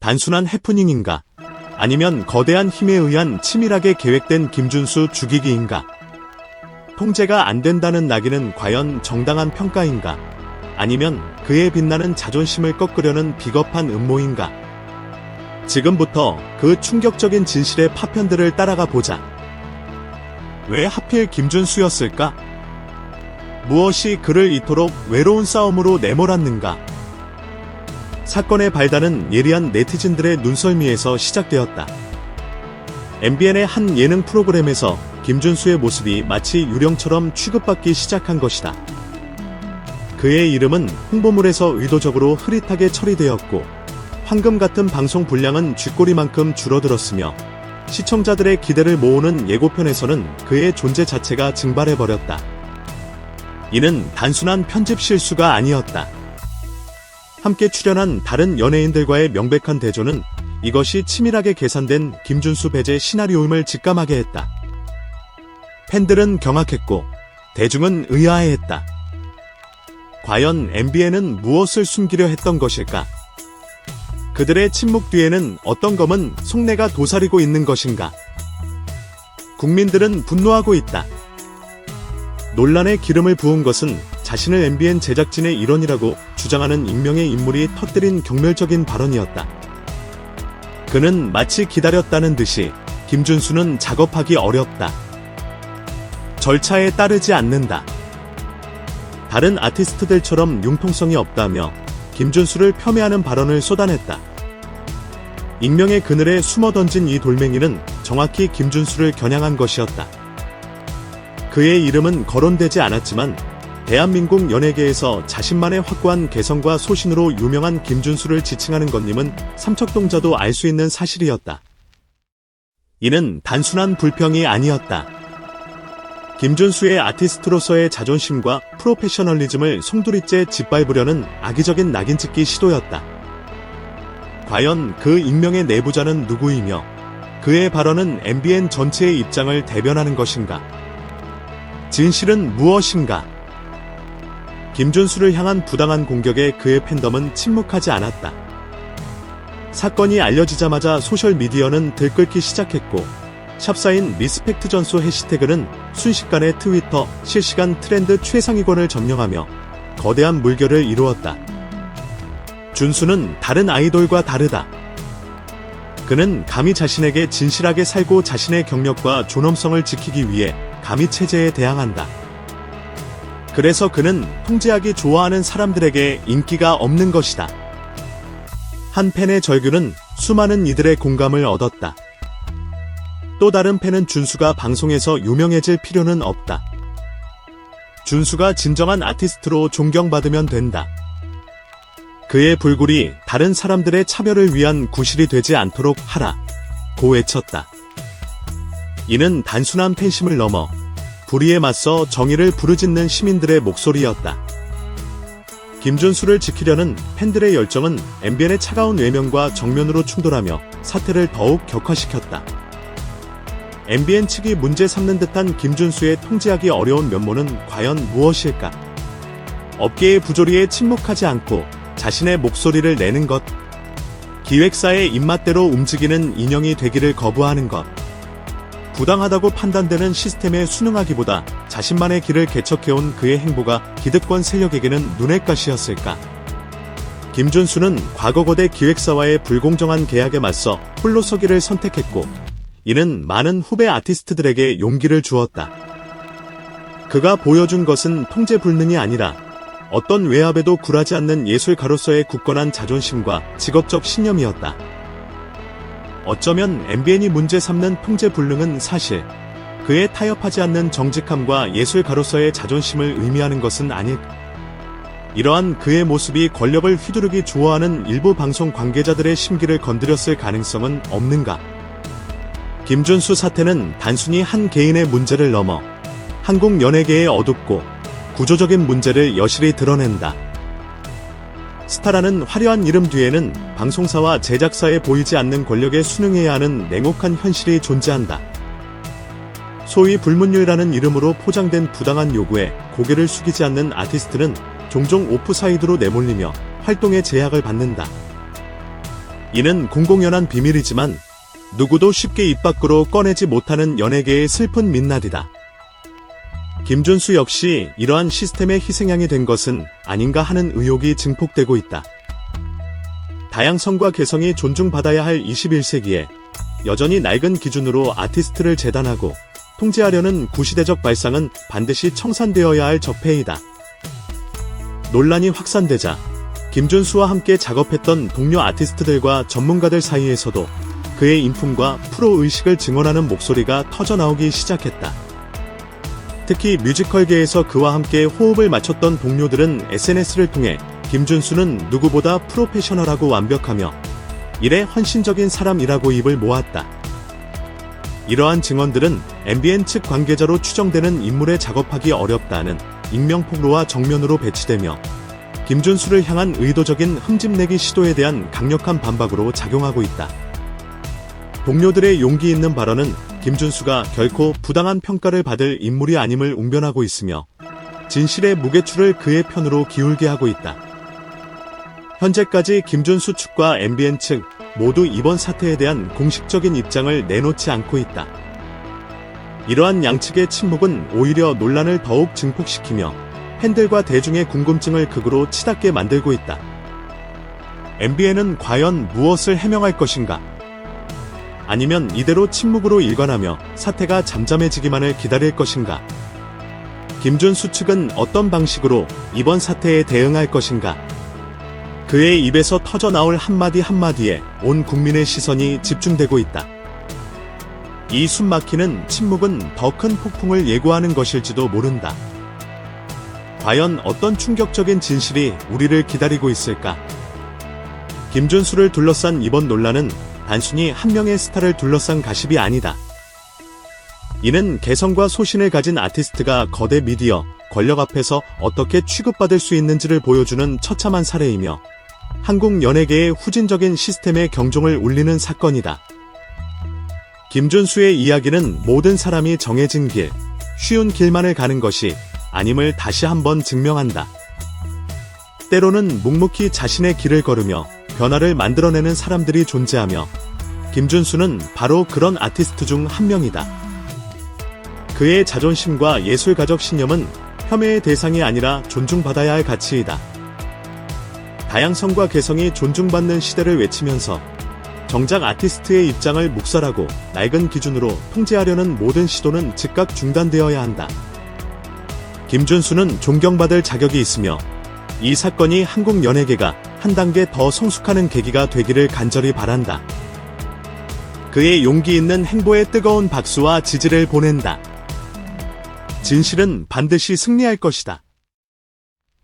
단순한 해프닝인가? 아니면 거대한 힘에 의한 치밀하게 계획된 김준수 죽이기인가? 통제가 안 된다는 낙인은 과연 정당한 평가인가? 아니면 그의 빛나는 자존심을 꺾으려는 비겁한 음모인가? 지금부터 그 충격적인 진실의 파편들을 따라가 보자. 왜 하필 김준수였을까? 무엇이 그를 이토록 외로운 싸움으로 내몰았는가? 사건의 발단은 예리한 네티즌들의 눈썰미에서 시작되었다. MBN의 한 예능 프로그램에서 김준수의 모습이 마치 유령처럼 취급받기 시작한 것이다. 그의 이름은 홍보물에서 의도적으로 흐릿하게 처리되었고, 황금 같은 방송 분량은 쥐꼬리만큼 줄어들었으며, 시청자들의 기대를 모으는 예고편에서는 그의 존재 자체가 증발해버렸다. 이는 단순한 편집 실수가 아니었다. 함께 출연한 다른 연예인들과의 명백한 대조는 이것이 치밀하게 계산된 김준수 배제 시나리오임을 직감하게 했다. 팬들은 경악했고 대중은 의아해했다. 과연 MBN은 무엇을 숨기려 했던 것일까? 그들의 침묵 뒤에는 어떤 검은 속내가 도사리고 있는 것인가? 국민들은 분노하고 있다. 논란에 기름을 부은 것은 자신을 MBN 제작진의 일원이라고 주장하는 익명의 인물이 터뜨린 경멸적인 발언이었다. 그는 마치 기다렸다는 듯이 김준수는 작업하기 어렵다. 절차에 따르지 않는다. 다른 아티스트들처럼 융통성이 없다며 김준수를 폄훼하는 발언을 쏟아냈다. 익명의 그늘에 숨어 던진 이 돌멩이는 정확히 김준수를 겨냥한 것이었다. 그의 이름은 거론되지 않았지만 대한민국 연예계에서 자신만의 확고한 개성과 소신으로 유명한 김준수를 지칭하는 것님은 삼척동자도 알 수 있는 사실이었다. 이는 단순한 불평이 아니었다. 김준수의 아티스트로서의 자존심과 프로페셔널리즘을 송두리째 짓밟으려는 악의적인 낙인찍기 시도였다. 과연 그 익명의 내부자는 누구이며 그의 발언은 MBN 전체의 입장을 대변하는 것인가? 진실은 무엇인가? 김준수를 향한 부당한 공격에 그의 팬덤은 침묵하지 않았다. 사건이 알려지자마자 소셜미디어는 들끓기 시작했고, 샵사인 리스펙트 전소 해시태그는 순식간에 트위터 실시간 트렌드 최상위권을 점령하며 거대한 물결을 이루었다. 준수는 다른 아이돌과 다르다. 그는 감히 자신에게 진실하게 살고 자신의 경력과 존엄성을 지키기 위해 감히 체제에 대항한다. 그래서 그는 통제하기 좋아하는 사람들에게 인기가 없는 것이다. 한 팬의 절규는 수많은 이들의 공감을 얻었다. 또 다른 팬은 준수가 방송에서 유명해질 필요는 없다. 준수가 진정한 아티스트로 존경받으면 된다. 그의 불굴이 다른 사람들의 차별을 위한 구실이 되지 않도록 하라 고 외쳤다. 이는 단순한 팬심을 넘어 불의에 맞서 정의를 부르짖는 시민들의 목소리였다. 김준수를 지키려는 팬들의 열정은 MBN의 차가운 외면과 정면으로 충돌하며 사태를 더욱 격화시켰다. MBN 측이 문제 삼는 듯한 김준수의 통제하기 어려운 면모는 과연 무엇일까? 업계의 부조리에 침묵하지 않고 자신의 목소리를 내는 것, 기획사의 입맛대로 움직이는 인형이 되기를 거부하는 것, 부당하다고 판단되는 시스템에 순응하기보다 자신만의 길을 개척해온 그의 행보가 기득권 세력에게는 눈엣 가시였을까? 김준수는 과거 거대 기획사와의 불공정한 계약에 맞서 홀로 서기를 선택했고, 이는 많은 후배 아티스트들에게 용기를 주었다. 그가 보여준 것은 통제 불능이 아니라 어떤 외압에도 굴하지 않는 예술가로서의 굳건한 자존심과 직업적 신념이었다. 어쩌면 MBN이 문제 삼는 통제 불능은 사실 그의 타협하지 않는 정직함과 예술가로서의 자존심을 의미하는 것은 아닐까. 이러한 그의 모습이 권력을 휘두르기 좋아하는 일부 방송 관계자들의 심기를 건드렸을 가능성은 없는가. 김준수 사태는 단순히 한 개인의 문제를 넘어 한국 연예계의 어둡고 구조적인 문제를 여실히 드러낸다. 스타라는 화려한 이름 뒤에는 방송사와 제작사에 보이지 않는 권력에 순응해야 하는 냉혹한 현실이 존재한다. 소위 불문율이라는 이름으로 포장된 부당한 요구에 고개를 숙이지 않는 아티스트는 종종 오프사이드로 내몰리며 활동의 제약을 받는다. 이는 공공연한 비밀이지만 누구도 쉽게 입 밖으로 꺼내지 못하는 연예계의 슬픈 민낯이다. 김준수 역시 이러한 시스템의 희생양이 된 것은 아닌가 하는 의혹이 증폭되고 있다. 다양성과 개성이 존중받아야 할 21세기에 여전히 낡은 기준으로 아티스트를 재단하고 통제하려는 구시대적 발상은 반드시 청산되어야 할 적폐이다. 논란이 확산되자 김준수와 함께 작업했던 동료 아티스트들과 전문가들 사이에서도 그의 인품과 프로의식을 증언하는 목소리가 터져나오기 시작했다. 특히 뮤지컬계에서 그와 함께 호흡을 맞췄던 동료들은 SNS를 통해 김준수는 누구보다 프로페셔널하고 완벽하며 일에 헌신적인 사람이라고 입을 모았다. 이러한 증언들은 MBN 측 관계자로 추정되는 인물에 작업하기 어렵다는 익명폭로와 정면으로 배치되며 김준수를 향한 의도적인 흠집내기 시도에 대한 강력한 반박으로 작용하고 있다. 동료들의 용기 있는 발언은 김준수가 결코 부당한 평가를 받을 인물이 아님을 웅변하고 있으며 진실의 무게추를 그의 편으로 기울게 하고 있다. 현재까지 김준수 측과 MBN 측 모두 이번 사태에 대한 공식적인 입장을 내놓지 않고 있다. 이러한 양측의 침묵은 오히려 논란을 더욱 증폭시키며 팬들과 대중의 궁금증을 극으로 치닫게 만들고 있다. MBN은 과연 무엇을 해명할 것인가? 아니면 이대로 침묵으로 일관하며 사태가 잠잠해지기만을 기다릴 것인가? 김준수 측은 어떤 방식으로 이번 사태에 대응할 것인가? 그의 입에서 터져나올 한마디 한마디에 온 국민의 시선이 집중되고 있다. 이 숨막히는 침묵은 더 큰 폭풍을 예고하는 것일지도 모른다. 과연 어떤 충격적인 진실이 우리를 기다리고 있을까? 김준수를 둘러싼 이번 논란은 단순히 한 명의 스타를 둘러싼 가십이 아니다. 이는 개성과 소신을 가진 아티스트가 거대 미디어, 권력 앞에서 어떻게 취급받을 수 있는지를 보여주는 처참한 사례이며 한국 연예계의 후진적인 시스템의 경종을 울리는 사건이다. 김준수의 이야기는 모든 사람이 정해진 길, 쉬운 길만을 가는 것이 아님을 다시 한번 증명한다. 때로는 묵묵히 자신의 길을 걸으며 변화를 만들어내는 사람들이 존재하며 김준수는 바로 그런 아티스트 중 한 명이다. 그의 자존심과 예술가적 신념은 폄훼의 대상이 아니라 존중받아야 할 가치이다. 다양성과 개성이 존중받는 시대를 외치면서 정작 아티스트의 입장을 묵살하고 낡은 기준으로 통제하려는 모든 시도는 즉각 중단되어야 한다. 김준수는 존경받을 자격이 있으며 이 사건이 한국 연예계가 한 단계 더 성숙하는 계기가 되기를 간절히 바란다. 그의 용기 있는 행보에 뜨거운 박수와 지지를 보낸다. 진실은 반드시 승리할 것이다.